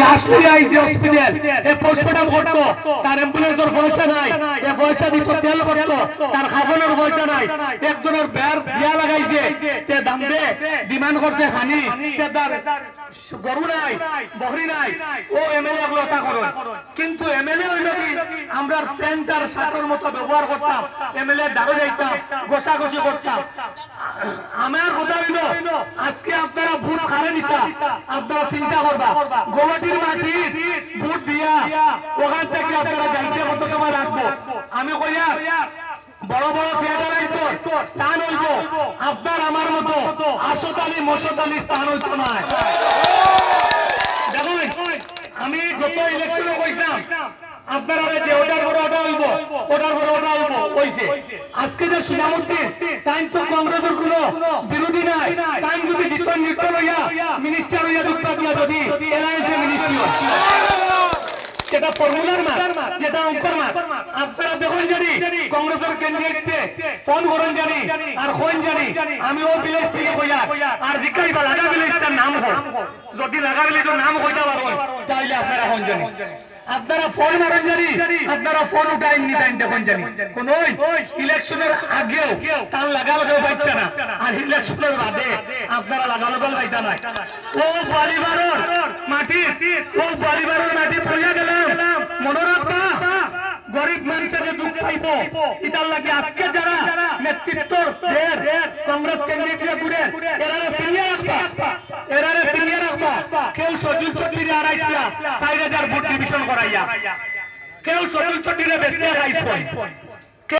লাশ লইয়া আইছে হসপিটাল এ পোস্টমর্টম করতো তার অ্যাম্বুলেন্সের পয়সা নাই এ পয়সা দিত তেল করতো তার খাবারের পয়সা নাই একজনের বিয়া লাগাইছে তে দাম দে ডিমান্ড করছে খানি তে তার গরু নাই বকরি নাই ও এমএলএ গুলো তা করো কিন্তু এমএলএ হইল কি আমরা ফ্রেন্ডার সাথের মতো ব্যবহার করতাম এমএলএ দাঁড়ে যাইতাম গোসাগোসি করতাম আমার কথা হইল আজকে আপনারা ভোট খারে নিতা আপনারা চিন্তা করবা গোয়াটির মাটি ভোট দিয়া ওখান থেকে আপনারা যাইতে কত সময় লাগবো আমি কইয়া বড় বড় ফেডারাইতো স্থান হইব আপনার আমার মতো আশতালি মশতালি স্থান হইতো না দেখুন আমি গত ইলেকশনে কইছিলাম আপনারা যে ওটার পরে ওটা হইব ওটার পরে ওটা হইব কইছে আজকে যে সুনামুদ্দিন তাই তো কংগ্রেসের কোনো বিরোধী নাই তাই যদি জিতন নিত্য লইয়া মিনিস্টার হইয়া দুঃখা দিয়া যদি এলায়েন্সে মিনিস্ট্রি হয় যেটা ফর্মুলার মার যেটা অঙ্কর মার আপনারা দেখুন জানি কংগ্রেসের ক্যান্ডিডেটকে ফোন করেন জানি আর কোন জানি আমি ও ভিলেজ থেকে কইয়া আর জিকাইবা লাগা ভিলেজটার নাম হয় যদি লাগা ভিলেজের নাম কইতা পারবেন তাইলে আপনারা কোন জানি আপনারা ফোন মারেন জানি আপনারা ফোন উঠাইন নি টাইম দেখুন জানি কোন ইলেকশনের আগেও তার লাগালেও পাইছে না আর ইলেকশনের বাদে আপনারা লাগালেও পাইতা না ও পরিবারের মাটি ও পরিবারের মাটি থইয়া গেলাম মনে রাখবা গরিব মানুষের দুঃখ পাইব এটার লাগে আজকে যারা নেতৃত্বর কংগ্রেস ক্যান্ডিডেট ঘুরে এরারে সিনিয়র রাখবা এরারে সিনিয়র রাখবা কেউ সজুল চট্টিরে আড়াইছিলা 4000 ভোট ডিভিশন করাইয়া কেউ সজুল চট্টিরে বেশি খাইছ